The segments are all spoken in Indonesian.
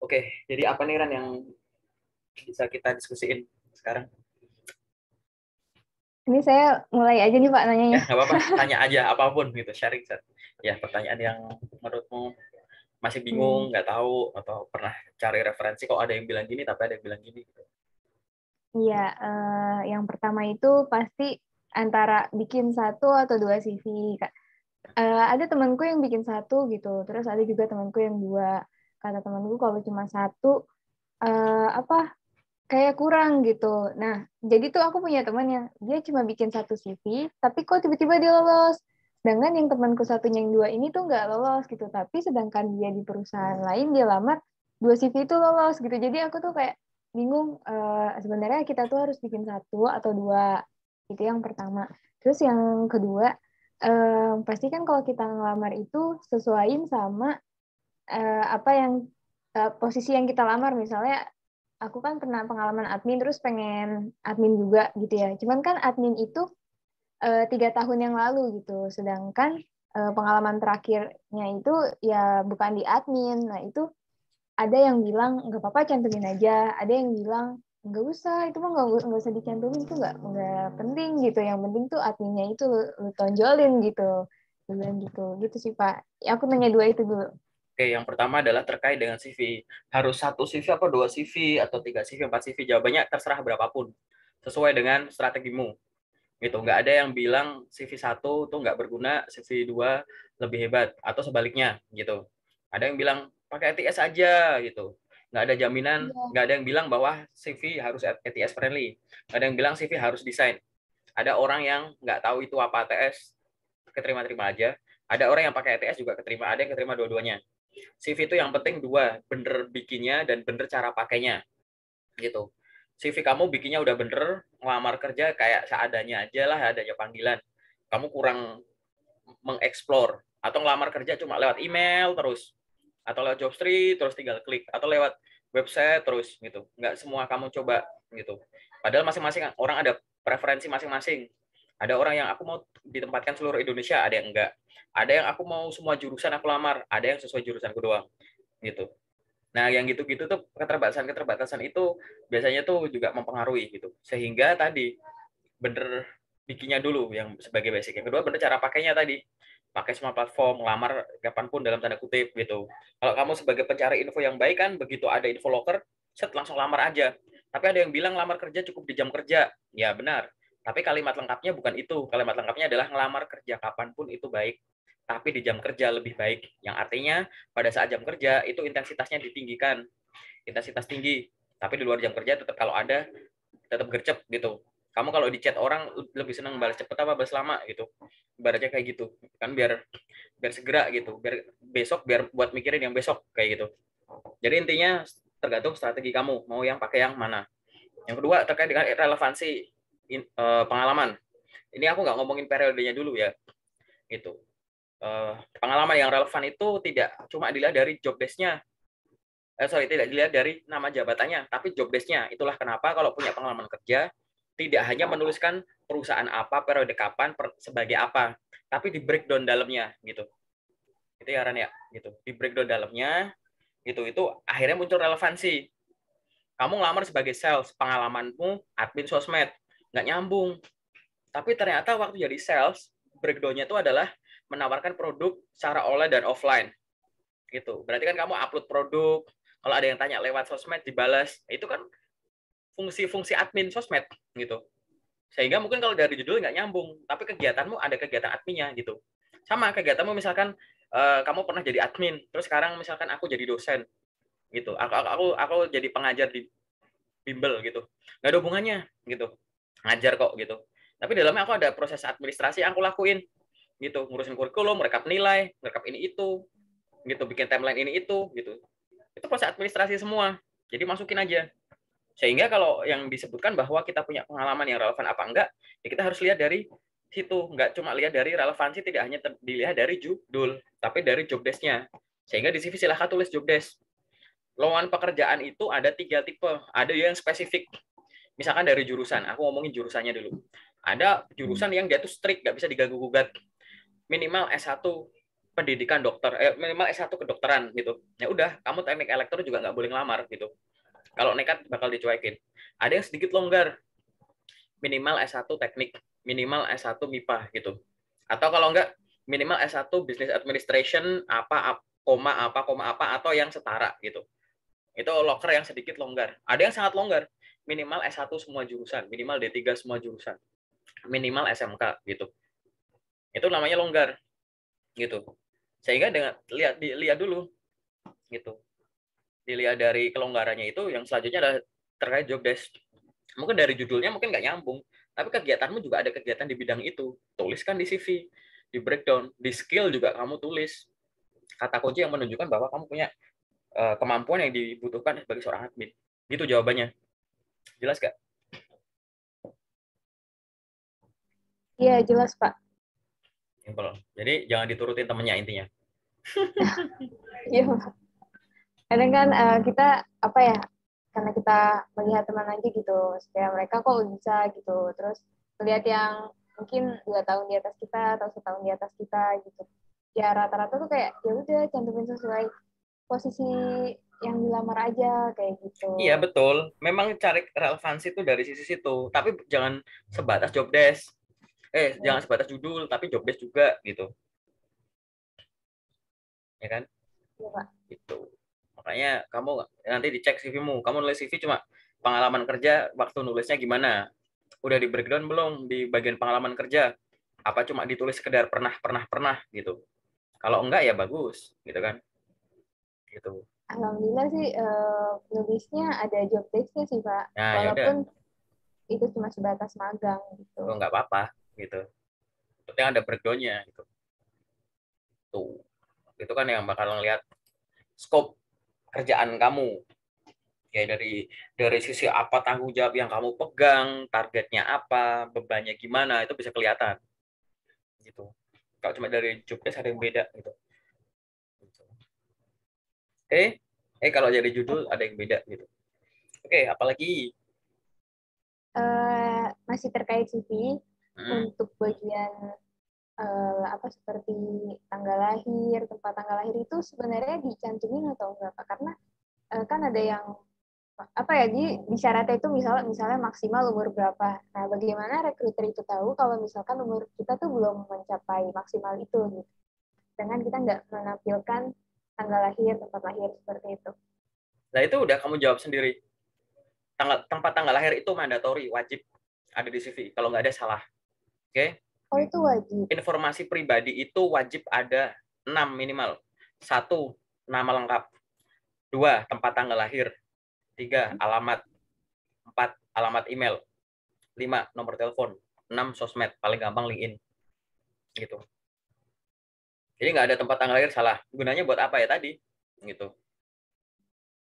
Oke, jadi apa nih Ran yang bisa kita diskusiin sekarang? Ini saya mulai aja nih Pak Ya, nanyanya. nggak apa-apa, tanya aja apapun gitu, sharing. Ya, pertanyaan yang menurutmu masih bingung, Hmm, nggak tahu, atau pernah cari referensi kok ada yang bilang gini, tapi ada yang bilang gini. Gitu. iya, yang pertama itu pasti antara bikin satu atau dua CV. Kak. Ada temanku yang bikin satu gitu, terus ada juga temanku yang dua. Kata temanku kalau cuma satu, apa kayak kurang gitu. Nah, jadi tuh aku punya teman yang dia cuma bikin satu CV, tapi kok tiba-tiba dia lolos. Sedangkan yang temanku satunya yang dua ini tuh nggak lolos gitu. Tapi sedangkan dia di perusahaan lain dia lamar dua CV itu lolos gitu. Jadi aku tuh kayak bingung. Sebenarnya kita tuh harus bikin satu atau dua. Itu yang pertama. Terus yang kedua, pasti kan kalau kita ngelamar itu sesuaiin sama apa yang posisi yang kita lamar. Misalnya aku kan pernah pengalaman admin terus pengen admin juga gitu ya. Cuman kan admin itu 3 tahun yang lalu gitu. Sedangkan pengalaman terakhirnya itu ya bukan di admin. Nah itu ada yang bilang nggak apa-apa cantumin aja. Ada yang bilang nggak usah, itu mah nggak usah dicantumin, itu nggak penting gitu. Yang penting tuh adminnya itu lu tonjolin gitu. Dia bilang gitu, gitu sih Pak. Ya, aku nanya dua itu dulu. Oke, yang pertama adalah terkait dengan CV. Harus satu CV apa dua CV atau tiga CV, empat CV? Jawabannya terserah berapapun, sesuai dengan strategimu. Gitu, nggak ada yang bilang CV satu tuh nggak berguna, CV dua lebih hebat, atau sebaliknya gitu. Ada yang bilang pakai ATS aja gitu, nggak ada jaminan, Iya. nggak ada yang bilang bahwa CV harus ATS friendly, nggak ada yang bilang CV harus desain. Ada orang yang nggak tahu itu apa ATS, keterima-terima aja. Ada orang yang pakai ATS juga keterima, ada yang keterima dua-duanya. CV itu yang penting dua, bener bikinnya dan bener cara pakainya gitu. CV kamu bikinnya udah bener, ngelamar kerja kayak seadanya aja lah, adanya panggilan. Kamu kurang mengeksplor, atau ngelamar kerja cuma lewat email terus, atau lewat Jobstreet terus tinggal klik, atau lewat website terus gitu. Nggak semua kamu coba gitu. Padahal masing-masing orang ada preferensi masing-masing. Ada orang yang aku mau ditempatkan seluruh Indonesia, ada yang enggak. Ada yang aku mau semua jurusan aku lamar, ada yang sesuai jurusanku doang gitu. Nah, yang gitu-gitu tuh keterbatasan-keterbatasan itu biasanya tuh juga mempengaruhi gitu. Sehingga tadi bener bikinnya dulu yang sebagai basic. Yang kedua bener cara pakainya tadi. Pakai semua platform, ngelamar kapanpun dalam tanda kutip gitu. Kalau kamu sebagai pencari info yang baik kan, begitu ada info loker, set langsung lamar aja. Tapi ada yang bilang lamar kerja cukup di jam kerja. Ya benar. Tapi kalimat lengkapnya bukan itu. Kalimat lengkapnya adalah ngelamar kerja kapanpun itu baik, tapi di jam kerja lebih baik. Yang artinya pada saat jam kerja itu intensitasnya ditinggikan, intensitas tinggi. Tapi di luar jam kerja tetap kalau ada tetap gercep gitu. Kamu kalau di chat orang lebih senang balas cepet apa balas lama gitu. Ibaratnya kayak gitu. Kan biar biar segera gitu. Biar besok biar buat mikirin yang besok kayak gitu. Jadi intinya tergantung strategi kamu mau yang pakai yang mana. Yang kedua terkait dengan relevansi pengalaman. Ini aku nggak ngomongin periodenya dulu ya. Gitu. Pengalaman yang relevan itu tidak cuma dilihat dari job desk-nya, tidak dilihat dari nama jabatannya, tapi job desk-nya. Itulah kenapa kalau punya pengalaman kerja, tidak hanya menuliskan perusahaan apa, periode kapan, sebagai apa, tapi di breakdown dalamnya, gitu. Itu ya Ran ya, gitu. Di breakdown dalamnya, gitu. Itu akhirnya muncul relevansi. Kamu ngelamar sebagai sales, pengalamanmu admin sosmed, nggak nyambung. Tapi ternyata waktu jadi sales, breakdown-nya itu adalah menawarkan produk secara online dan offline. Gitu. Berarti kan kamu upload produk, kalau ada yang tanya lewat sosmed dibalas, itu kan fungsi-fungsi admin sosmed gitu. Sehingga mungkin kalau dari judul nggak nyambung, tapi kegiatanmu ada kegiatan adminnya gitu. Sama kegiatanmu misalkan kamu pernah jadi admin, terus sekarang misalkan aku jadi dosen gitu. Aku jadi pengajar di bimbel gitu. Nggak ada hubungannya gitu. Ngajar kok gitu. Tapi dalamnya aku ada proses administrasi yang aku lakuin gitu, ngurusin kurikulum, merekap nilai, merekap ini itu, gitu, bikin timeline ini itu, gitu. Itu proses administrasi semua. Jadi masukin aja. Sehingga kalau yang disebutkan bahwa kita punya pengalaman yang relevan apa enggak, ya kita harus lihat dari situ. Enggak cuma lihat dari relevansi, tidak hanya dilihat dari judul, tapi dari job desk-nya. Sehingga di CV silahkan tulis job desk. Lowongan pekerjaan itu ada 3 tipe. Ada yang spesifik. Misalkan dari jurusan. Aku ngomongin jurusannya dulu. Ada jurusan yang dia tuh strict, nggak bisa diganggu-gugat. Minimal S1. pendidikan dokter, minimal S1 kedokteran gitu. Ya udah, kamu teknik elektro juga nggak boleh ngelamar gitu. Kalau nekat bakal dicuekin. Ada yang sedikit longgar, minimal S1 teknik, minimal S1 MIPA gitu. Atau kalau enggak, minimal S1 Business Administration, koma apa, atau yang setara gitu. Itu loker yang sedikit longgar. Ada yang sangat longgar, minimal S1 semua jurusan, minimal D3 semua jurusan, minimal SMK gitu. Itu namanya longgar gitu. Sehingga dengan lihat dulu gitu. Dilihat dari kelonggarannya itu, yang selanjutnya adalah terkait job desk. Mungkin dari judulnya mungkin nggak nyambung, tapi kegiatanmu juga ada kegiatan di bidang itu. Tuliskan di CV, di breakdown, di skill juga kamu tulis kata kunci yang menunjukkan bahwa kamu punya kemampuan yang dibutuhkan sebagai seorang admin. Gitu jawabannya. Jelas gak? Iya, jelas, Pak. Simpel. Jadi jangan diturutin temennya intinya. Iya, Pak. Kadang kan kita apa ya, karena kita melihat teman aja gitu, supaya mereka kok bisa gitu, terus melihat yang mungkin 2 tahun di atas kita atau setahun di atas kita gitu, ya rata-rata tuh kayak ya udah cantumin sesuai posisi yang dilamar aja kayak Iya gitu. betul. Memang cari relevansi itu dari sisi situ. Tapi jangan sebatas job desk. Jangan Ya, sebatas judul, tapi job desk juga gitu. Ya kan? ya Pak. Gitu. Makanya kamu nanti dicek CV-mu. Kamu nulis CV cuma pengalaman kerja, waktu nulisnya gimana? Udah di breakdown belum di bagian pengalaman kerja? Apa cuma ditulis sekedar pernah gitu? Kalau enggak ya bagus, gitu kan? Gitu. Alhamdulillah sih nulisnya ada job desk-nya sih Pak, Nah, ya udah, walaupun itu cuma sebatas magang gitu. oh enggak apa-apa gitu. Penting ada breakdown-nya gitu. Tuh. Itu kan yang bakal ngelihat scope kerjaan kamu. Ya dari sisi apa tanggung jawab yang kamu pegang, targetnya apa, bebannya gimana, itu bisa kelihatan gitu. Kalau cuma dari job desk ada yang beda gitu. Oke, kalau jadi judul ada yang beda gitu. Oke, apalagi Masih terkait CV, hmm, untuk bagian apa seperti tanggal lahir, tempat tanggal lahir itu sebenarnya dicantumin atau enggak Pak? Karena kan ada yang apa ya di syaratnya itu misalnya maksimal umur berapa. Nah, bagaimana rekruter itu tahu kalau misalkan umur kita tuh belum mencapai maksimal itu gitu. Dengan kita nggak menampilkan tanggal lahir, tempat lahir seperti itu. nah itu udah kamu jawab sendiri. Tempat tanggal lahir itu mandatori, wajib ada di CV. Kalau nggak ada salah. Oke, Oh, itu wajib. informasi pribadi itu wajib ada 6 minimal. 1, nama lengkap. 2, tempat tanggal lahir. 3, alamat. 4, alamat email. 5, nomor telepon. 6, sosmed. Paling gampang LinkedIn. Gitu. Jadi nggak ada tempat tanggal lahir salah. Gunanya buat apa ya tadi? Gitu.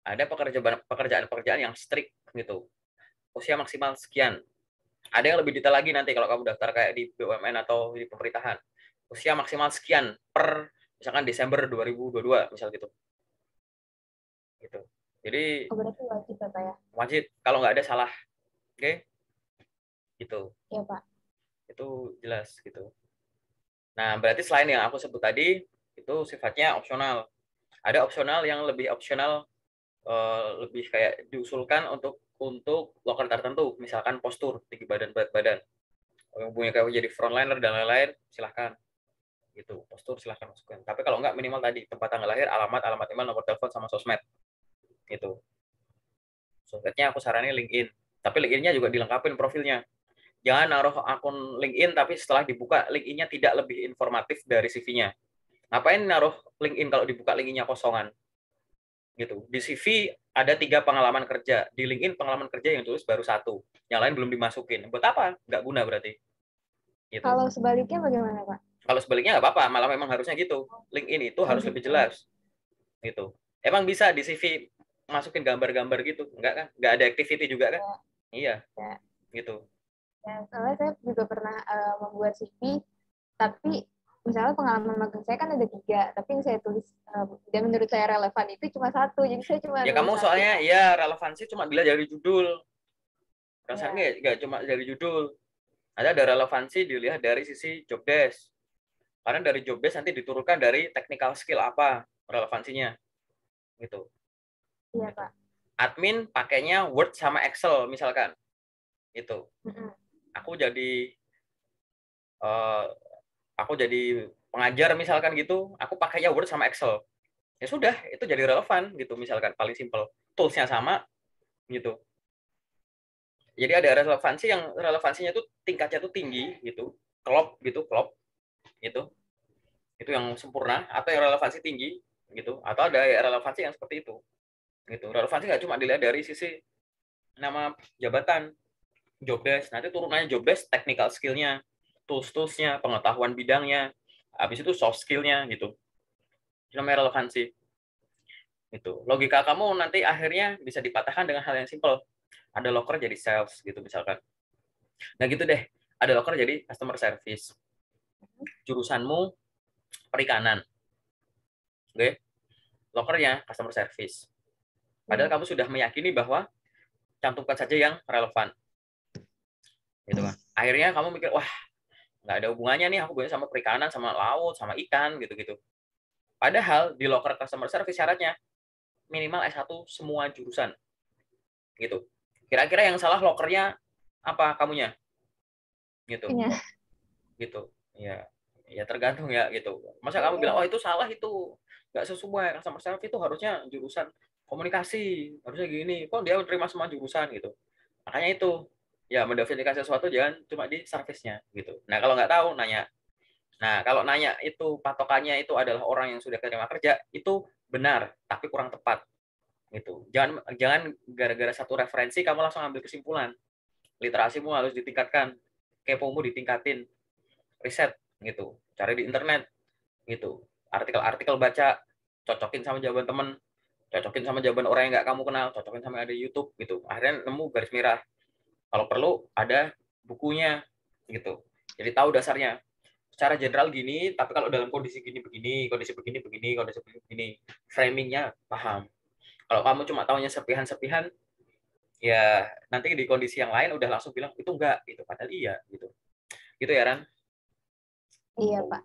Ada pekerjaan-pekerjaan yang strict gitu. Usia maksimal sekian. Ada yang lebih detail lagi nanti kalau kamu daftar kayak di BUMN atau di pemerintahan. Usia maksimal sekian per misalkan Desember 2022 misal gitu. Gitu. Jadi Oh, berarti wajib ya Pak ya? wajib kalau nggak ada salah. Oke? Gitu. Ya Pak. Itu jelas gitu. Nah, berarti selain yang aku sebut tadi itu sifatnya opsional. Ada opsional yang lebih opsional, lebih kayak diusulkan untuk loker tertentu, misalkan postur, tinggi badan, berat badan. Yang punya kayak jadi frontliner dan lain-lain, silahkan gitu. Postur silahkan masukkan. Tapi kalau nggak minimal tadi tempat tanggal lahir, alamat email, nomor telepon sama sosmed gitu. Sosmednya aku saranin LinkedIn. Tapi LinkedIn-nya juga dilengkapin profilnya. Jangan naruh akun LinkedIn tapi setelah dibuka LinkedIn-nya tidak lebih informatif dari CV-nya. Ngapain naruh LinkedIn kalau dibuka LinkedIn-nya kosongan? Gitu. Di CV ada 3 pengalaman kerja. Di LinkedIn pengalaman kerja yang tulis baru 1. Yang lain belum dimasukin. Buat apa? Nggak guna berarti. Gitu. Kalau sebaliknya bagaimana Pak? Kalau sebaliknya nggak apa-apa. Malah memang harusnya gitu. LinkedIn itu Oh harus lebih gitu. jelas. Gitu. Emang bisa di CV masukin gambar-gambar gitu? Enggak kan? Nggak ada activity juga kan? Ya, Iya. ya. Gitu. Ya, soalnya saya juga pernah membuat CV, tapi misalnya pengalaman magang saya kan ada 3, tapi yang saya tulis dan menurut saya relevan itu cuma 1, jadi saya cuma Ya nulis kamu 1 soalnya Pak. ya relevansi cuma dilihat dari judul. Rasanya Ya, nggak cuma dari judul. Ada relevansi dilihat dari sisi job desk. Karena dari job desk nanti diturunkan dari technical skill apa relevansinya gitu. Iya, Gitu. Pak. Admin pakainya Word sama Excel misalkan. Itu. Mm-mm. Aku jadi eh, aku jadi pengajar misalkan gitu, aku pakainya Word sama Excel. Ya sudah, itu jadi relevan gitu misalkan, paling simple. Tools-nya sama gitu. Jadi ada relevansinya tuh tingkatnya tuh tinggi gitu. Klop gitu, klop gitu. Itu yang sempurna atau yang relevansi tinggi gitu. Atau ada ya relevansi yang seperti itu. Gitu. Relevansi nggak cuma dilihat dari sisi nama jabatan, job desk. Nanti turunannya job desk, technical skill-nya, tools-toolsnya, pengetahuan bidangnya, habis itu soft skill-nya gitu. Itu namanya relevansi. Itu. Logika kamu nanti akhirnya bisa dipatahkan dengan hal yang simple. Ada loker jadi sales gitu misalkan. Nah gitu deh. Ada loker jadi customer service. Jurusanmu perikanan. Oke. Lokernya customer service. Padahal Iya. kamu sudah meyakini bahwa cantumkan saja yang relevan. Gitu kan. Akhirnya kamu mikir, wah, nggak ada hubungannya nih aku punya sama perikanan, sama laut, sama ikan gitu-gitu. Padahal di loker customer service syaratnya minimal S1 semua jurusan. Gitu. Kira-kira yang salah lokernya apa kamunya? Gitu. Iya. Gitu. Ya, ya tergantung ya gitu. Masa kamu bilang, Iya. oh itu salah, itu nggak sesuai, customer service itu harusnya jurusan komunikasi, harusnya gini. Kok dia terima semua jurusan gitu. Makanya itu, ya mendefinisikan sesuatu jangan cuma di service-nya gitu. Nah kalau nggak tahu nanya. Nah kalau nanya itu patokannya itu adalah orang yang sudah keterima kerja, itu benar tapi kurang tepat gitu. Jangan jangan gara-gara satu referensi kamu langsung ambil kesimpulan. Literasimu harus ditingkatkan, kepomu ditingkatin, riset gitu, cari di internet gitu, artikel-artikel baca, cocokin sama jawaban temen, cocokin sama jawaban orang yang nggak kamu kenal, cocokin sama ada YouTube gitu, akhirnya nemu garis merah. Kalau perlu ada bukunya gitu, jadi tahu dasarnya. Secara general gini, tapi kalau dalam kondisi gini begini, kondisi begini begini, kondisi begini begini, framingnya paham. Kalau kamu cuma tahunya serpihan-serpihan, ya nanti di kondisi yang lain udah langsung bilang itu enggak gitu, padahal iya gitu. Gitu ya Ran. Iya, Pak.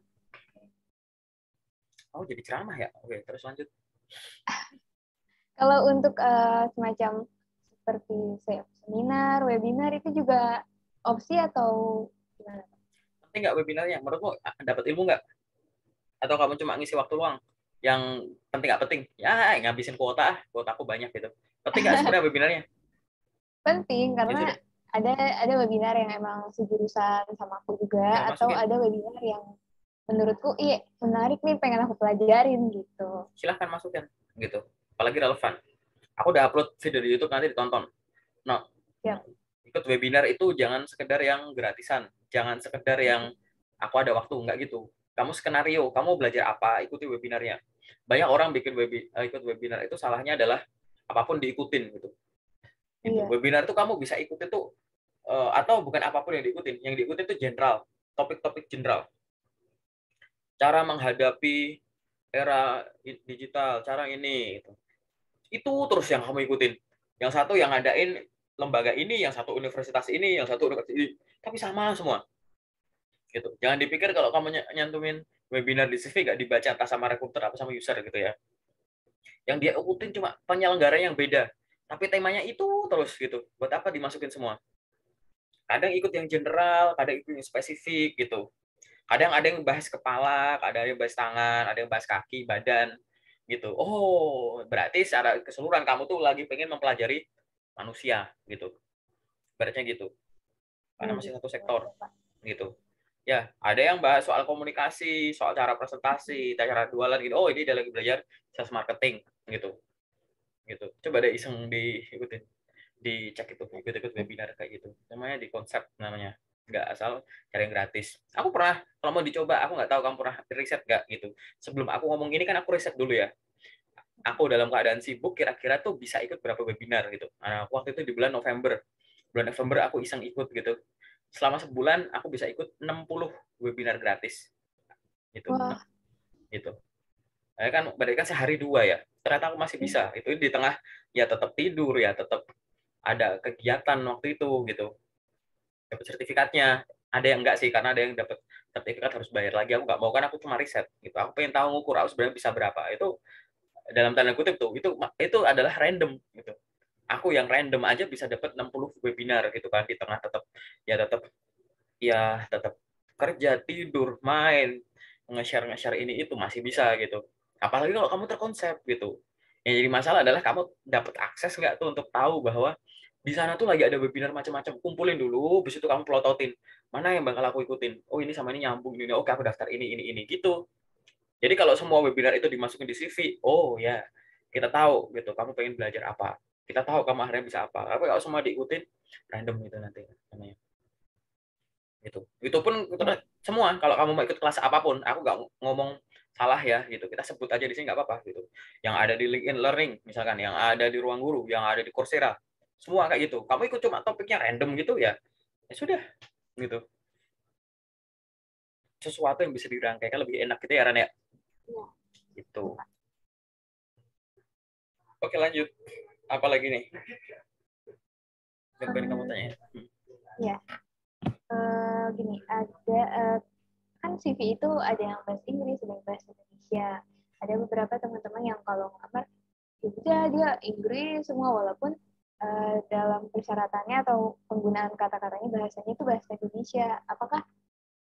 Oh jadi ceramah ya. Oke, terus lanjut. Kalau untuk semacam seperti seminar, webinar itu juga opsi atau gimana? Penting nggak webinarnya? Menurutmu dapat ilmu nggak? Atau kamu cuma ngisi waktu luang? Yang penting nggak penting? Ya ngabisin kuota, kuotaku banyak gitu. Penting nggak sebenarnya webinarnya? Penting Ya karena sudah, ada webinar yang emang sejurusan sama aku ya juga, atau masukin. ada webinar yang menurutku iya menarik nih, pengen aku pelajarin gitu. Silahkan masukin gitu. Apalagi relevan. Aku udah upload video di YouTube, nanti ditonton. No, Siap. ikut webinar itu jangan sekedar yang gratisan, jangan sekedar yang aku ada waktu, nggak gitu. Kamu skenario, kamu belajar apa, ikuti webinarnya. Banyak orang bikin ikut webinar itu salahnya adalah apapun diikutin gitu. Gitu. Iya. Webinar itu kamu bisa ikutin tuh atau bukan apapun yang diikutin itu general, topik-topik general. Cara menghadapi era digital, cara ini gitu. Itu terus yang kamu ikutin. Yang satu yang ngadain lembaga ini, yang satu universitas ini, yang satu universitas ini, tapi sama semua. Gitu. Jangan dipikir kalau kamu nyantumin webinar di CV gak dibaca entah sama recruiter apa sama user gitu ya. Yang dia ikutin cuma penyelenggara yang beda, tapi temanya itu terus gitu. Buat apa dimasukin semua? Kadang ikut yang general, kadang ikut yang spesifik gitu. Kadang ada yang bahas kepala, ada yang bahas tangan, ada yang bahas kaki, badan gitu. Oh, berarti secara keseluruhan kamu tuh lagi pengen mempelajari manusia gitu. Beratnya gitu. Karena Oh, masih satu gitu. sektor Iya, Pak. gitu. Ya, ada yang bahas soal komunikasi, soal cara presentasi, cara jualan gitu. Oh, ini dia lagi belajar sales marketing gitu. Gitu. Coba deh iseng diikutin, dicek itu, ikut-ikut webinar kayak gitu. Namanya di konsep namanya. Nggak asal cari yang gratis. Aku pernah, kalau mau dicoba, aku nggak tahu kamu pernah riset nggak gitu. Sebelum aku ngomong ini kan aku riset dulu ya. Aku dalam keadaan sibuk, kira-kira tuh bisa ikut berapa webinar gitu. Nah, waktu itu di bulan November. Bulan November aku iseng ikut gitu. Selama sebulan aku bisa ikut 60 webinar gratis. Gitu. Wah, Gitu. Nah, kan berarti kan sehari 2 ya. Ternyata aku masih bisa. Itu di tengah ya tetap tidur ya, tetap ada kegiatan waktu itu gitu. Dapat sertifikatnya. Ada yang enggak sih, karena ada yang dapat sertifikat harus bayar lagi. Aku nggak mau, kan aku cuma riset gitu. Aku pengen tahu ngukur aku sebenarnya bisa berapa. Itu dalam tanda kutip tuh, itu adalah random gitu. Aku yang random aja bisa dapat 60 webinar gitu kan, di tengah tetap tetap kerja, tidur, main, nge-share ini itu masih bisa gitu. Apalagi kalau kamu terkonsep gitu. Yang jadi masalah adalah kamu dapat akses nggak tuh untuk tahu bahwa di sana tuh lagi ada webinar macam-macam. Kumpulin dulu, habis itu kamu plototin mana yang bakal aku ikutin. Oh, ini sama ini nyambung ini. Oke, aku daftar ini gitu. Jadi kalau semua webinar itu dimasukin di CV, oh ya, kita tahu gitu, kamu pengen belajar apa. Kita tahu kamu akhirnya bisa apa. Tapi kalau semua diikutin, random gitu nanti namanya. Itu pun semua, kalau kamu mau ikut kelas apapun, aku nggak ngomong salah ya gitu. Kita sebut aja di sini nggak apa-apa gitu. Yang ada di LinkedIn Learning misalkan, yang ada di Ruang Guru, yang ada di Coursera, semua kayak gitu. Kamu ikut cuma topiknya random gitu ya, ya sudah gitu. Sesuatu yang bisa dirangkaikan lebih enak gitu ya, Ran ya. Iya. Gitu. Oke, lanjut. Apa lagi nih? Yang pengen kamu tanya. Ya. Gini, ada kan CV itu ada yang bahasa Inggris, ada yang bahasa Indonesia. Ada beberapa teman-teman yang kalau ngelamar, ya udah dia Inggris semua, walaupun dalam persyaratannya atau penggunaan kata-katanya bahasanya itu bahasa Indonesia. Apakah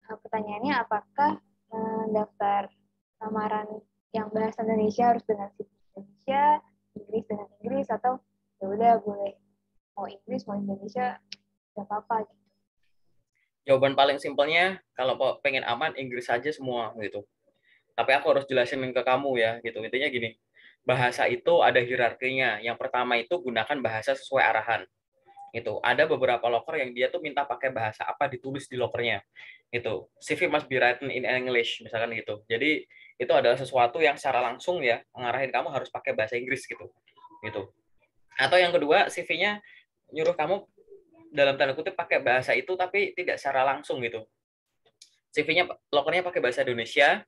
pertanyaannya apakah daftar lamaran yang bahasa Indonesia harus dengan CV Indonesia, Inggris dengan Inggris, atau ya udah boleh mau Inggris mau Indonesia nggak apa-apa gitu. Jawaban paling simpelnya, kalau pengen aman, Inggris saja semua gitu. Tapi aku harus jelasin ke kamu ya gitu. Intinya gini, bahasa itu ada hierarkinya. Yang pertama itu gunakan bahasa sesuai arahan. Itu ada beberapa loker yang dia tuh minta pakai bahasa apa ditulis di lokernya. Itu CV must be written in English misalkan gitu. Jadi itu adalah sesuatu yang secara langsung ya mengarahin kamu harus pakai bahasa Inggris gitu. Gitu. Atau yang kedua, CV-nya nyuruh kamu dalam tanda kutip pakai bahasa itu tapi tidak secara langsung gitu. CV-nya lokernya pakai bahasa Indonesia,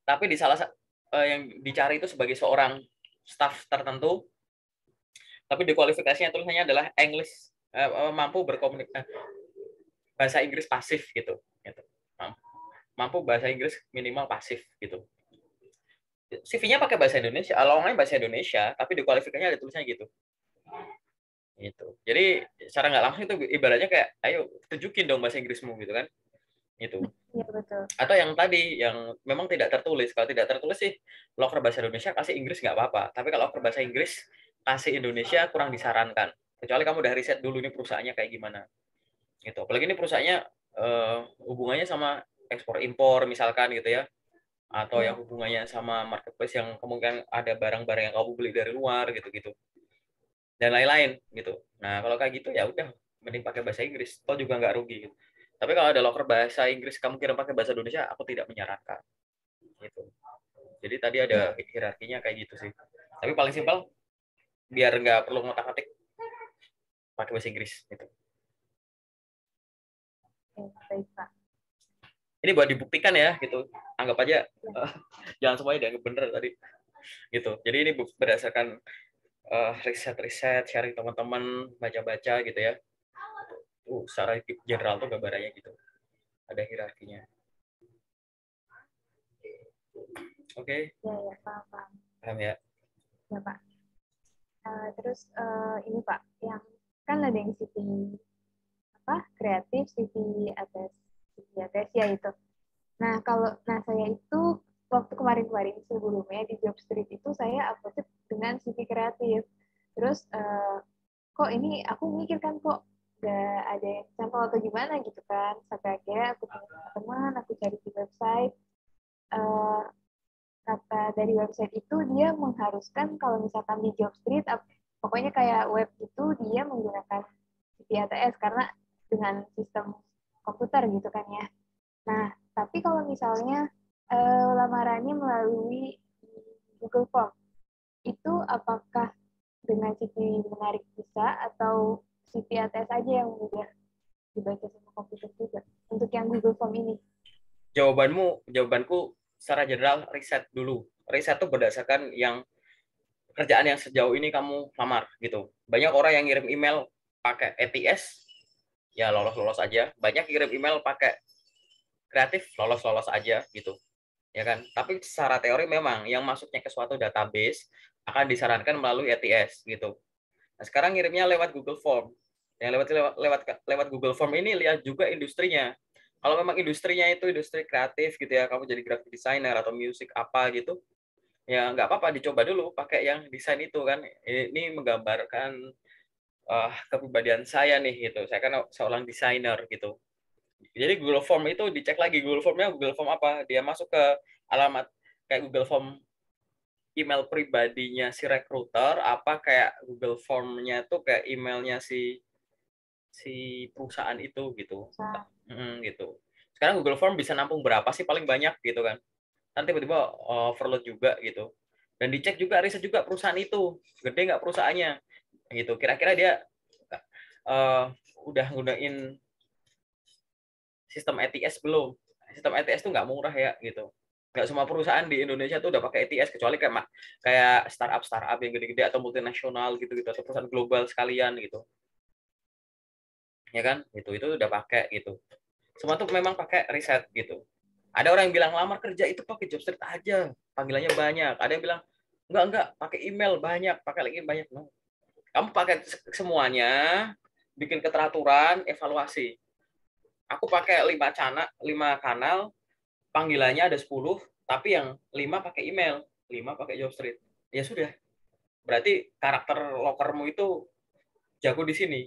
tapi di salah yang dicari itu sebagai seorang staff tertentu, tapi di kualifikasinya tulisannya adalah English, mampu berkomunikasi bahasa Inggris pasif gitu. Mampu bahasa Inggris minimal pasif gitu. CV-nya pakai bahasa Indonesia, lowongannya bahasa Indonesia, tapi di kualifikasinya ada tulisannya gitu. Gitu. Jadi secara nggak langsung itu ibaratnya kayak, ayo tunjukin dong bahasa Inggrismu gitu kan. Itu. Iya betul. Atau yang tadi yang memang tidak tertulis. Kalau tidak tertulis sih loker bahasa Indonesia kasih Inggris nggak apa-apa. Tapi kalau loker bahasa Inggris kasih Indonesia kurang disarankan. Kecuali kamu udah riset dulu ini perusahaannya kayak gimana. Gitu. Apalagi ini perusahaannya hubungannya sama ekspor impor misalkan gitu ya. Atau yang hubungannya sama marketplace yang kemungkinan ada barang-barang yang kamu beli dari luar gitu-gitu. Dan lain-lain gitu. Nah, kalau kayak gitu ya udah mending pakai bahasa Inggris. Toh juga nggak rugi gitu. Tapi kalau ada loker bahasa Inggris kamu kira pakai bahasa Indonesia, aku tidak menyarankan. Gitu. Jadi tadi ada hierarkinya kayak gitu sih. Tapi paling simpel biar nggak perlu ngotak-atik pakai bahasa Inggris gitu. Baik, Pak. Ini buat dibuktikan ya gitu. Anggap aja jangan semuanya dianggap bener tadi. Gitu. Jadi ini berdasarkan riset-riset, sharing teman-teman, baca-baca gitu ya. Secara general tuh gambarannya gitu. Ada hierarkinya. Oke. Ya, paham. Paham ya? Ya, Pak. Terus ini Pak, yang kan ada yang CV kreatif, CV ATS ya itu. Nah, saya itu waktu kemarin sebelumnya di Jobstreet itu saya upload dengan CV kreatif. Terus kok ini aku mikir kan kok gak ada yang sampel atau gimana gitu kan. Sampai akhirnya aku tanya teman, aku cari di website. Kata dari website itu dia mengharuskan kalau misalkan di Jobstreet, pokoknya kayak web itu dia menggunakan CV ATS karena dengan sistem komputer gitu kan ya. Nah, tapi kalau misalnya lamarannya melalui Google Form, itu apakah dengan CV menarik bisa atau CV ATS aja yang mudah dibaca sama komputer juga untuk yang Google Form ini? Jawabanku secara general riset dulu. Riset itu berdasarkan yang kerjaan yang sejauh ini kamu lamar gitu. Banyak orang yang ngirim email pakai ATS ya lolos-lolos aja. Banyak kirim email pakai kreatif, lolos-lolos aja gitu. Ya kan? Tapi secara teori memang yang masuknya ke suatu database akan disarankan melalui ATS gitu. Nah, sekarang ngirimnya lewat Google Form. Yang lewat Google Form ini lihat juga industrinya. Kalau memang industrinya itu industri kreatif gitu ya, kamu jadi graphic designer atau musik apa gitu, ya nggak apa-apa dicoba dulu pakai yang desain itu kan. Ini menggambarkan kepribadian saya nih gitu. Saya kan seorang desainer gitu. Jadi Google Form itu dicek lagi Google Formnya Google Form apa. Dia masuk ke alamat kayak Google Form email pribadinya si recruiter apa kayak Google Formnya tuh kayak emailnya si si perusahaan itu gitu. Gitu. Sekarang Google Form bisa nampung berapa sih paling banyak gitu kan. Nanti tiba-tiba overload juga gitu. Dan dicek juga riset juga perusahaan itu gede nggak perusahaannya gitu. Kira-kira dia udah gunain sistem ATS belum? Sistem ATS tuh nggak murah ya gitu. Nggak semua perusahaan di Indonesia tuh udah pakai ATS kecuali kayak startup yang gede-gede atau multinasional gitu atau perusahaan global sekalian gitu. Ya kan? Itu udah pakai gitu. Semua tuh memang pakai riset gitu. Ada orang yang bilang lamar kerja itu pakai Jobstreet aja, panggilannya banyak. Ada yang bilang enggak, pakai email banyak, pakai lagi banyak. No. Kamu pakai semuanya, bikin keteraturan, evaluasi. Aku pakai 5 kanal, panggilannya ada 10, tapi yang 5 pakai email, 5 pakai Jobstreet. Ya sudah, berarti karakter lokermu itu jago di sini.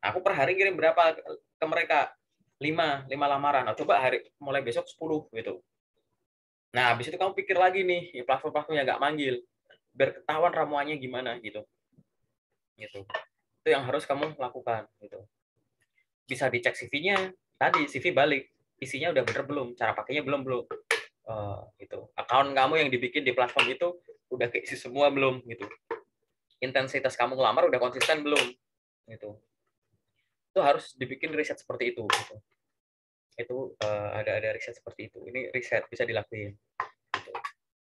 Aku per hari kirim berapa ke mereka? 5 lamaran. Nah, coba mulai besok 10 gitu. Nah, habis itu kamu pikir lagi nih, platform-platform yang nggak manggil, biar ketahuan ramuannya gimana gitu. Gitu. Itu yang harus kamu lakukan gitu. Bisa dicek CV-nya, tadi CV balik, isinya udah bener belum, cara pakainya belum gitu. Account kamu yang dibikin di platform itu udah keisi semua belum gitu. Intensitas kamu ngelamar udah konsisten belum gitu. Itu harus dibikin riset seperti itu gitu. Itu ada riset seperti itu. Ini riset bisa dilakuin. Gitu.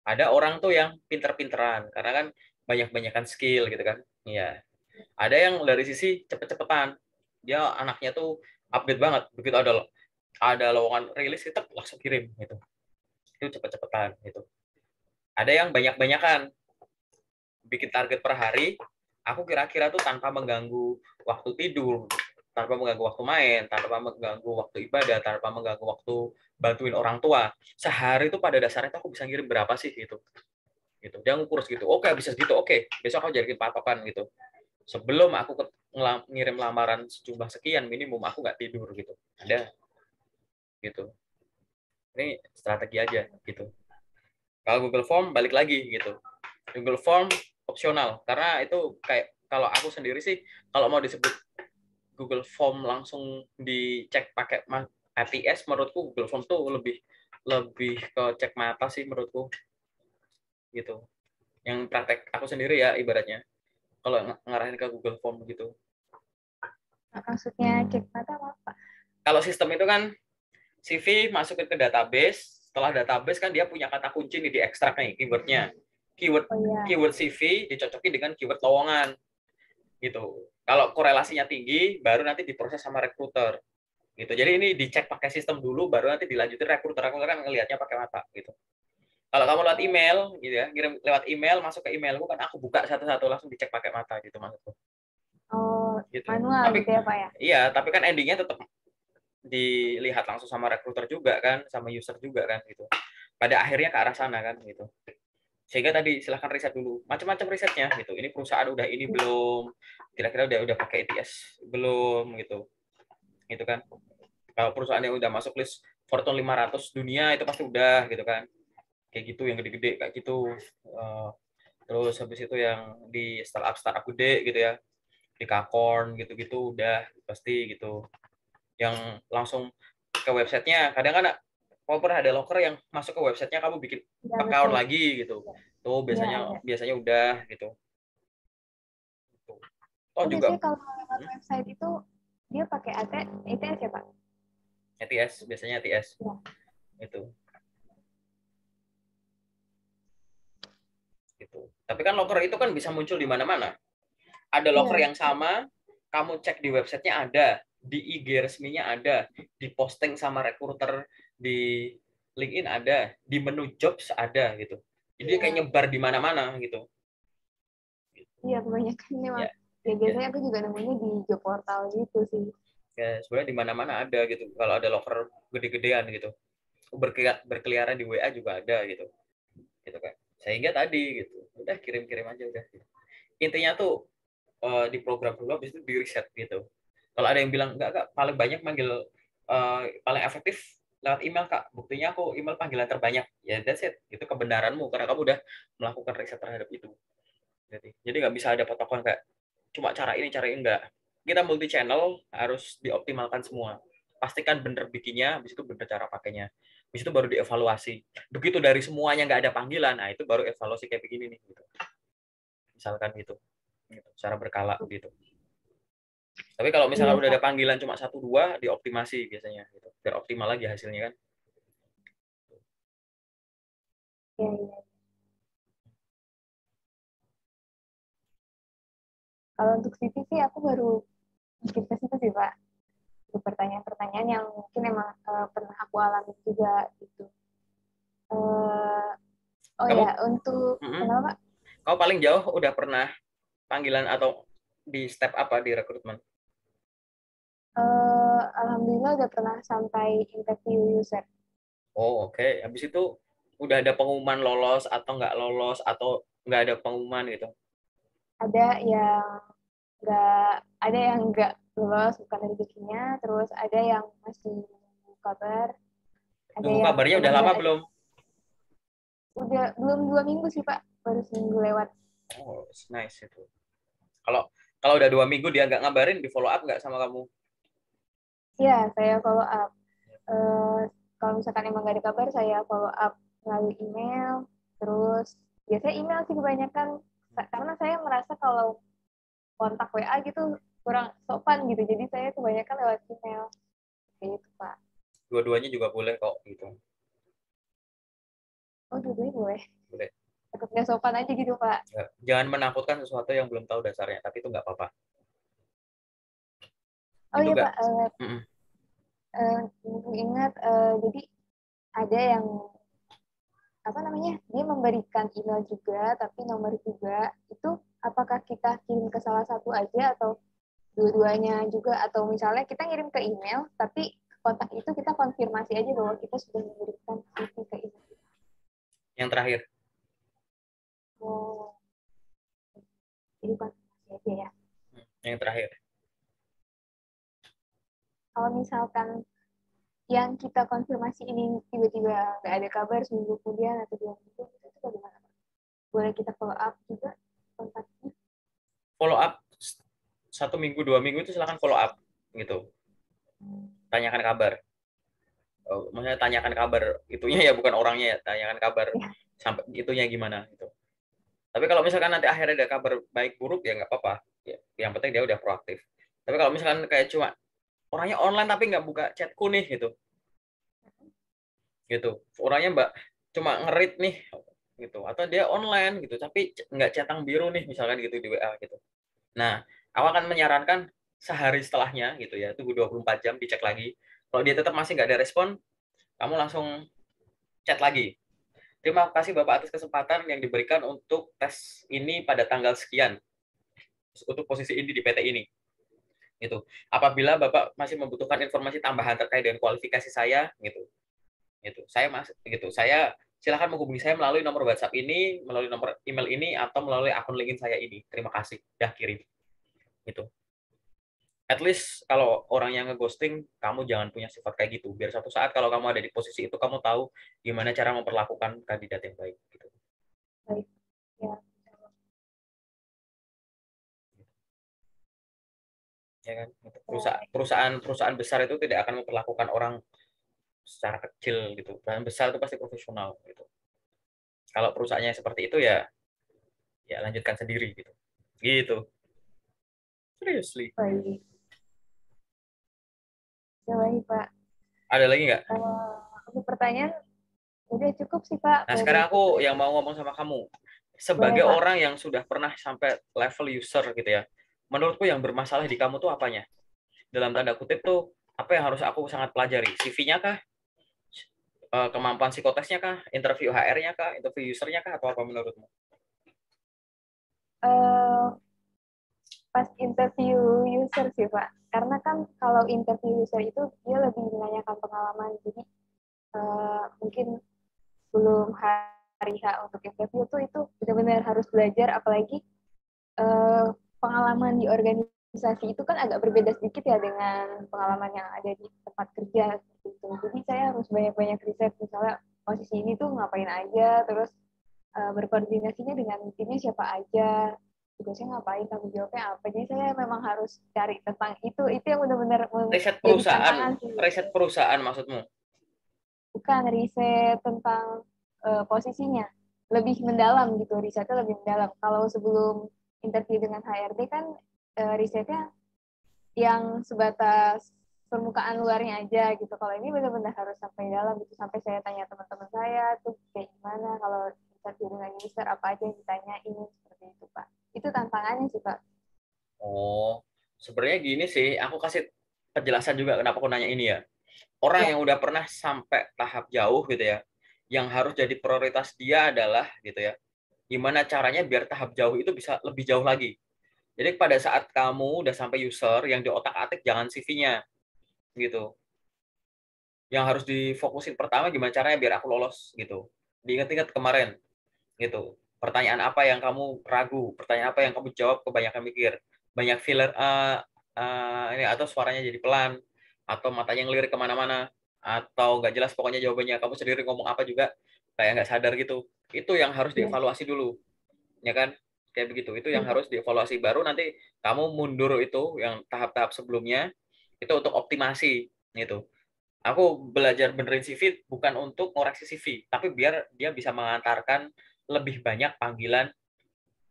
Ada orang tuh yang pinter-pinteran karena kan banyak-banyakan skill gitu kan. Iya. Ada yang dari sisi cepet-cepetan. Dia anaknya tuh update banget. Begitu ada lowongan rilis itu langsung kirim gitu. Itu cepet-cepetan gitu. Ada yang banyak-banyakan bikin target per hari, aku kira-kira tuh tanpa mengganggu waktu tidur, tanpa mengganggu waktu main, tanpa mengganggu waktu ibadah, tanpa mengganggu waktu bantuin orang tua. Sehari itu pada dasarnya tuh aku bisa ngirim berapa sih gitu. Gitu. Dia ngukur gitu. Oke, bisa segitu. Oke, besok aku jadiin patokan gitu. Sebelum aku ngirim lamaran sejumlah sekian minimum aku nggak tidur gitu. Ada gitu. Ini strategi aja gitu. Kalau Google Form balik lagi gitu. Google Form opsional karena itu kayak kalau aku sendiri sih kalau mau disebut Google Form langsung dicek pakai ATS menurutku Google Form tuh lebih lebih ke cek mata sih menurutku gitu. Yang praktek aku sendiri ya ibaratnya kalau ngarahin ke Google Form gitu. Maksudnya cek mata apa? Kalau sistem itu kan CV masukin ke database, setelah database kan dia punya kata kunci nih diekstrak nih keywordnya. Keyword CV dicocokin dengan keyword lowongan gitu. Kalau korelasinya tinggi, baru nanti diproses sama recruiter. Gitu. Jadi ini dicek pakai sistem dulu, baru nanti dilanjutin recruiter. Recruiter kan ngelihatnya pakai mata gitu. Kalau kamu lewat email, gitu ya, kirim lewat email, masuk ke emailku kan aku buka satu-satu langsung dicek pakai mata gitu maksudku. Oh, Gitu. manual Tapi gitu ya Pak ya? iya, tapi kan endingnya tetap dilihat langsung sama recruiter juga kan, sama user juga kan gitu. Pada akhirnya ke arah sana kan gitu. Sehingga tadi silahkan riset dulu, macam-macam risetnya gitu. Ini perusahaan udah ini belum, kira-kira udah pakai ATS belum gitu, gitu kan. Kalau perusahaan yang udah masuk list Fortune 500 dunia itu pasti udah gitu kan, kayak gitu yang gede-gede kayak gitu. Terus habis itu yang di startup gede gitu ya, di Kakorn gitu-gitu udah pasti gitu. Yang langsung ke websitenya, kadang kan kalau pernah ada loker yang masuk ke websitenya kamu bikin Ya, account betul. lagi gitu, tuh Iya, biasanya ada. biasanya udah gitu. Oh Tapi juga biasanya kalau lewat website itu dia pakai ATS ya Pak? ATS, biasanya ATS Ya. itu gitu. Tapi kan loker itu kan bisa muncul di mana-mana. Ada loker Iya. yang sama, kamu cek di websitenya ada, di IG resminya ada, di posting sama recruiter di LinkedIn ada, di menu jobs ada gitu. Jadi kayak nyebar di mana-mana gitu. Iya, kebanyakan memang. Ya, Ya, ya, biasanya aku juga nemunya di job portal gitu sih. ya sebenarnya di mana-mana ada gitu. Kalau ada loker gede-gedean gitu, berkeliaran di WA juga ada gitu kan. Sehingga tadi gitu, udah kirim-kirim aja udah. Gitu. Intinya tuh di program dulu, habis itu di riset gitu. Kalau ada yang bilang enggak, paling banyak manggil paling efektif lewat email kak. Buktinya aku email panggilan terbanyak. Ya that's it. Itu kebenaranmu karena kamu udah melakukan riset terhadap itu. Jadi nggak bisa ada patokan kayak cuma cara ini enggak. Kita multi channel harus dioptimalkan semua. Pastikan bener bikinnya, habis itu bener cara pakainya. Habis itu baru dievaluasi. Begitu dari semuanya nggak ada panggilan, nah itu baru evaluasi kayak begini nih. Gitu. Misalkan gitu. Secara berkala gitu. Tapi kalau Iya, misalkan udah Kak. ada panggilan cuma 1 2 dioptimasi biasanya gitu. Biar optimal lagi hasilnya kan. Iya, iya. Kalau untuk CV sih aku baru bikin ke situ sih, Pak. Untuk pertanyaan-pertanyaan yang mungkin emang pernah aku alami juga gitu. Uh, oh Kamu ya, untuk kenapa, Pak? kamu paling jauh udah pernah panggilan atau di step apa di rekrutmen? Alhamdulillah udah pernah sampai interview user. Oh, oke. Habis itu udah ada pengumuman lolos atau nggak lolos atau nggak ada pengumuman gitu. Ada yang nggak, ada yang nggak lolos, bukan rezekinya, terus ada yang masih nunggu kabar, ada Nunggu yang kabarnya udah emang lama nggak, belum? udah belum 2 minggu sih, Pak, baru seminggu lewat. Oh, nice itu. Kalau kalau udah 2 minggu dia nggak ngabarin, di follow up nggak sama kamu? Iya, saya follow up. Eh, Kalau misalkan emang nggak ada kabar, saya follow up melalui email, terus biasanya email sih kebanyakan, karena saya merasa kalau kontak WA gitu kurang sopan gitu, jadi saya kebanyakan lewat email kayak gitu, Pak. Dua-duanya juga boleh kok gitu. Oh, dua-duanya boleh. Boleh. Takut nggak sopan aja gitu, Pak. Ya, jangan menakutkan sesuatu yang belum tahu dasarnya, tapi itu nggak apa-apa. Oh Itu iya, nggak. Pak, Mm-mm. ingat, jadi ada yang apa namanya, dia memberikan email juga tapi nomor juga, itu apakah kita kirim ke salah satu aja atau dua-duanya juga, atau misalnya kita ngirim ke email tapi kontak itu kita konfirmasi aja bahwa kita sudah memberikan CV ke email. Yang terakhir. Oh, jadi konfirmasi aja ya. Yang terakhir. Kalau misalkan yang kita konfirmasi ini tiba-tiba nggak ada kabar seminggu kemudian atau 2 minggu, itu bagaimana? Boleh kita follow up juga kontaknya? Follow up 1 minggu 2 minggu itu silakan follow up gitu. Tanyakan kabar. Maksudnya tanyakan kabar itunya ya, bukan orangnya ya, tanyakan kabar Ya. sampai itunya gimana gitu. Tapi kalau misalkan nanti akhirnya ada kabar baik buruk ya nggak apa-apa ya, yang penting dia udah proaktif. Tapi kalau misalkan kayak cuma orangnya online tapi nggak buka chatku nih gitu orangnya mbak cuma ngerit nih gitu, atau dia online gitu tapi nggak centang biru nih misalkan gitu di WA gitu. Nah, aku akan menyarankan sehari setelahnya gitu ya, tunggu 24 jam dicek lagi. Kalau dia tetap masih nggak ada respon, kamu langsung chat lagi. Terima kasih Bapak atas kesempatan yang diberikan untuk tes ini pada tanggal sekian untuk posisi ini di PT ini. Gitu. Apabila Bapak masih membutuhkan informasi tambahan terkait dengan kualifikasi saya, gitu. Gitu. Saya silakan menghubungi saya melalui nomor WhatsApp ini, melalui nomor email ini, atau melalui akun LinkedIn saya ini. Terima kasih. Ya kirim. Gitu. At least kalau orang yang ngeghosting, kamu jangan punya sifat kayak gitu. Biar suatu saat kalau kamu ada di posisi itu, kamu tahu gimana cara memperlakukan kandidat yang baik. Gitu. Baik, ya. Ya kan? Perusahaan besar itu tidak akan memperlakukan orang secara kecil gitu. Perusahaan besar itu pasti profesional gitu. Kalau perusahaannya seperti itu ya, ya lanjutkan sendiri gitu. Gitu. Seriously. Baik, ya, baik, Pak. Ada lagi nggak? Untuk pertanyaan udah cukup sih, Pak, Nah, baru sekarang gitu aku yang aja. mau ngomong sama kamu. Boleh, Sebagai Pak. orang yang sudah pernah sampai level user gitu ya, menurutku yang bermasalah di kamu tuh apanya? dalam tanda kutip tuh apa yang harus aku sangat pelajari? CV-nya kah? Kemampuan psikotesnya kah? Interview HR-nya kah? Interview user-nya kah? Atau apa menurutmu? Eh, Pas interview user sih Pak, karena kan kalau interview user itu dia lebih menanyakan pengalaman, jadi mungkin sebelum hari H untuk interview tuh itu benar-benar harus belajar, apalagi eh, pengalaman di organisasi itu kan agak berbeda sedikit ya dengan pengalaman yang ada di tempat kerja gitu. Jadi saya harus banyak-banyak riset, misalnya posisi ini tuh ngapain aja, terus berkoordinasinya dengan timnya siapa aja, tugasnya ngapain, tanggung jawabnya apa. Jadi saya memang harus cari tentang itu yang benar-benar menjadi tantangan sih. Riset perusahaan maksudmu? Bukan riset tentang posisinya, lebih mendalam gitu, risetnya lebih mendalam. Kalau sebelum interview dengan HRD kan risetnya yang sebatas permukaan luarnya aja gitu. Kalau ini benar-benar harus sampai dalam gitu, sampai saya tanya teman-teman saya tuh kayak gimana kalau interview dengan user, apa aja yang ditanyain, seperti itu Pak. Itu tantangannya sih Pak. Oh, sebenarnya gini sih, aku kasih penjelasan juga kenapa aku nanya ini ya. Orang Ya, yang udah pernah sampai tahap jauh gitu ya, yang harus jadi prioritas dia adalah gitu ya, gimana caranya biar tahap jauh itu bisa lebih jauh lagi. Jadi pada saat kamu udah sampai user, yang di otak-atik jangan CV-nya gitu. Yang harus difokusin pertama gimana caranya biar aku lolos gitu. Diingat-ingat kemarin gitu. Pertanyaan apa yang kamu ragu, pertanyaan apa yang kamu jawab kebanyakan mikir, banyak filler ini atau suaranya jadi pelan, atau matanya ngelirik kemana-mana, atau nggak jelas pokoknya jawabannya, kamu sendiri ngomong apa juga kayak nggak sadar gitu. Itu yang harus ya, dievaluasi dulu, ya kan? Kayak begitu. Itu yang ya, harus dievaluasi. Baru nanti kamu mundur itu yang tahap-tahap sebelumnya itu untuk optimasi gitu. Aku belajar benerin CV bukan untuk ngoreksi CV, tapi biar dia bisa mengantarkan lebih banyak panggilan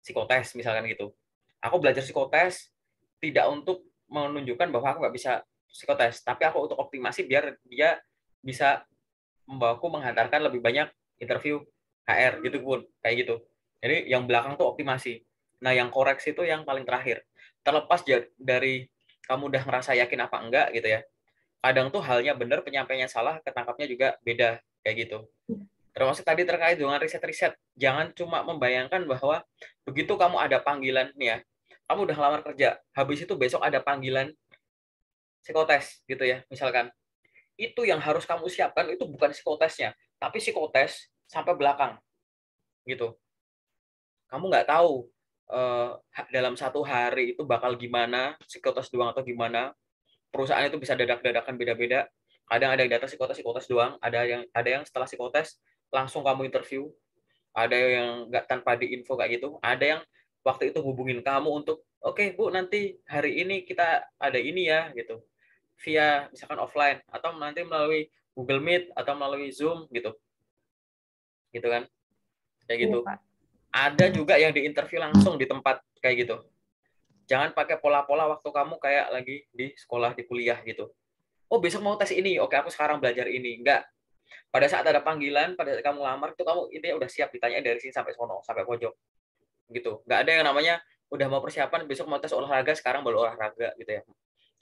psikotes misalkan gitu. Aku belajar psikotes tidak untuk menunjukkan bahwa aku nggak bisa psikotes, tapi aku untuk optimasi biar dia bisa membawaku menghantarkan lebih banyak interview HR gitu pun kayak gitu. Jadi yang belakang tuh optimasi. Nah yang koreksi itu yang paling terakhir. Terlepas dari kamu udah ngerasa yakin apa enggak gitu ya. Kadang tuh halnya benar, penyampaiannya salah, ketangkapnya juga beda kayak gitu. Termasuk tadi terkait dengan riset-riset. Jangan cuma membayangkan bahwa begitu kamu ada panggilan nih ya, kamu udah ngelamar kerja, habis itu besok ada panggilan psikotes gitu ya, misalkan. Itu yang harus kamu siapkan itu bukan psikotesnya, tapi psikotes sampai belakang gitu. Kamu nggak tahu dalam satu hari itu bakal gimana, psikotes doang atau gimana. Perusahaan itu bisa dadak-dadakan beda-beda. Kadang ada yang data psikotes doang, ada yang setelah psikotes langsung kamu interview, ada yang nggak tanpa diinfo kayak gitu, ada yang waktu itu hubungin kamu untuk oke Bu nanti hari ini kita ada ini ya gitu via misalkan offline atau nanti melalui Google Meet atau melalui Zoom gitu gitu kan kayak iya gitu. Pak. Ada juga yang diinterview langsung di tempat kayak gitu. Jangan pakai pola-pola waktu kamu kayak lagi di sekolah di kuliah gitu. Oh besok mau tes ini, oke aku sekarang belajar ini. Enggak, pada saat ada panggilan, pada saat kamu lamar itu kamu intinya udah siap ditanya dari sini sampai sono sampai pojok gitu. Nggak ada yang namanya udah mau persiapan besok mau tes olahraga sekarang baru olahraga gitu ya.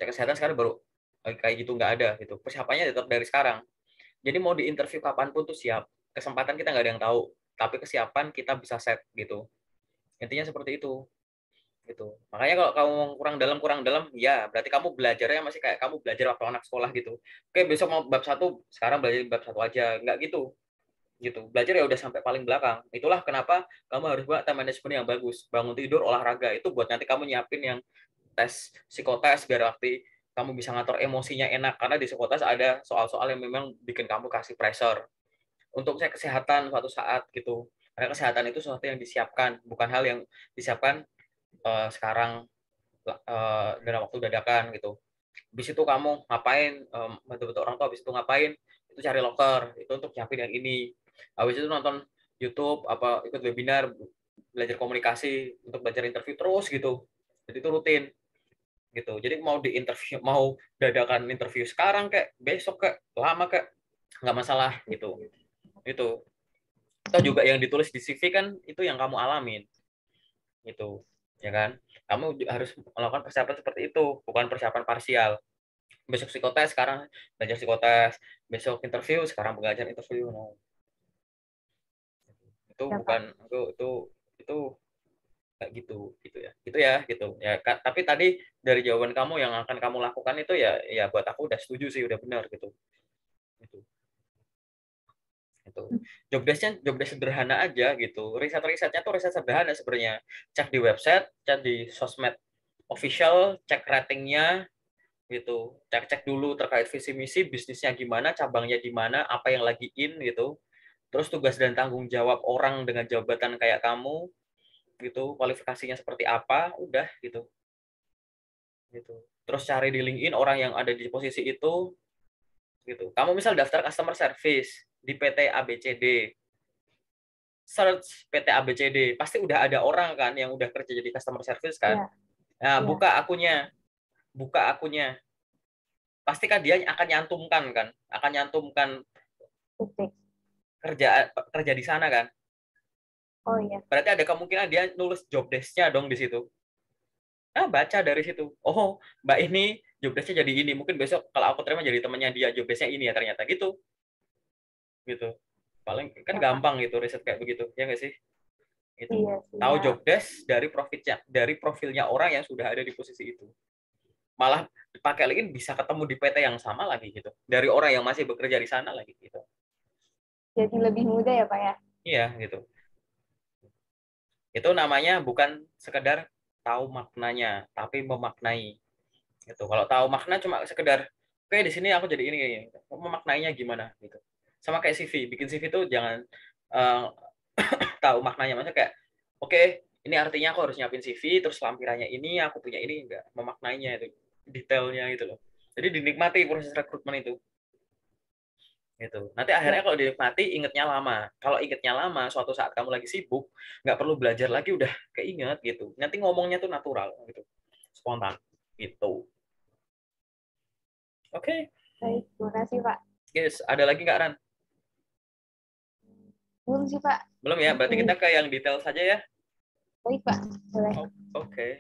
Cek kesehatan sekarang baru kayak gitu, nggak ada gitu. Persiapannya tetap dari sekarang. Jadi mau di interview kapanpun tuh siap. Kesempatan kita nggak ada yang tahu, tapi kesiapan kita bisa set gitu. Intinya seperti itu gitu. Makanya kalau kamu kurang dalam, ya berarti kamu belajarnya masih kayak kamu belajar waktu anak sekolah gitu. Oke, besok mau bab satu, sekarang belajar bab satu aja. Nggak gitu. Belajar ya udah sampai paling belakang. Itulah kenapa kamu harus buat time management yang bagus. Bangun tidur, olahraga itu buat nanti kamu nyiapin yang tes psikotes biar nanti kamu bisa ngatur emosinya enak karena di psikotes ada soal-soal yang memang bikin kamu kasih pressure. Untuk saya kesehatan suatu saat gitu. Karena kesehatan itu sesuatu yang disiapkan, bukan hal yang disiapkan sekarang dalam waktu dadakan gitu. Habis itu kamu ngapain, bantu-bantu orang tua, habis itu ngapain, itu cari loker, itu untuk nyiapin yang ini. Habis itu nonton YouTube, apa ikut webinar, belajar komunikasi, untuk belajar interview terus gitu. Jadi itu rutin gitu. Jadi mau di interview, mau dadakan interview sekarang kayak besok kayak lama kayak nggak masalah gitu. Itu juga yang ditulis di CV kan itu yang kamu alamin gitu. ya kan? Kamu harus melakukan persiapan seperti itu, bukan persiapan parsial. Besok psikotes, sekarang belajar psikotes. Besok interview, sekarang belajar interview. No. Itu Ya, Pak. bukan itu kayak gitu ya. Itu ya gitu. Ya tapi tadi dari jawaban kamu yang akan kamu lakukan itu ya buat aku udah setuju sih, udah benar gitu. Gitu. Itu job desk sederhana aja gitu, risetnya tuh riset sederhana sebenarnya, cek di website, cek di sosmed official, cek ratingnya gitu, cek dulu terkait visi misi bisnisnya gimana, cabangnya di mana, apa yang lagi in gitu, terus tugas dan tanggung jawab orang dengan jabatan kayak kamu gitu, kualifikasinya seperti apa, udah gitu terus cari di LinkedIn orang yang ada di posisi itu gitu. Kamu misal daftar customer service di PT ABCD, search PT ABCD, pasti udah ada orang kan yang udah kerja jadi customer service kan. Ya, Nah, ya. buka akunnya. Pasti kan dia akan nyantumkan Titik. kerja kerja di sana kan. Oh iya. Berarti ada kemungkinan dia nulis job desk-nya dong di situ. Nah, baca dari situ. Oh, Mbak ini job desk-nya jadi ini. Mungkin besok kalau aku terima jadi temannya dia, job desk-nya ini ya ternyata gitu. Gitu. Paling kan Ya, Pak. gampang gitu riset kayak begitu. Ya nggak sih? Gitu. Iya sih, Tahu ya. job desk dari profilnya orang yang sudah ada di posisi itu. Malah pakai LinkedIn bisa ketemu di PT yang sama lagi gitu. Dari orang yang masih bekerja di sana lagi gitu. Jadi lebih mudah ya, Pak ya? Iya gitu. Itu namanya bukan sekedar tahu maknanya, tapi memaknai. Gitu. Kalau tahu makna cuma sekedar, oke di sini aku jadi ini, memaknainya gimana gitu. Sama kayak CV, bikin CV itu jangan uh, tahu maknanya, maksudnya kayak, oke ini artinya aku harus nyiapin CV, terus lampirannya ini, aku punya ini, enggak, memaknainya itu, detailnya gitu loh. Jadi dinikmati proses rekrutmen itu. Gitu. Nanti Ya. akhirnya kalau dinikmati ingetnya lama. Kalau ingetnya lama, suatu saat kamu lagi sibuk, nggak perlu belajar lagi udah keinget gitu. Nanti ngomongnya tuh natural gitu, spontan gitu. Oke, okay. Baik, terima kasih, Pak. Yes, ada lagi nggak Ran? Belum sih, Pak. Belum ya, berarti kita ke yang detail saja ya. Baik, Pak. Boleh. Oke. Okay.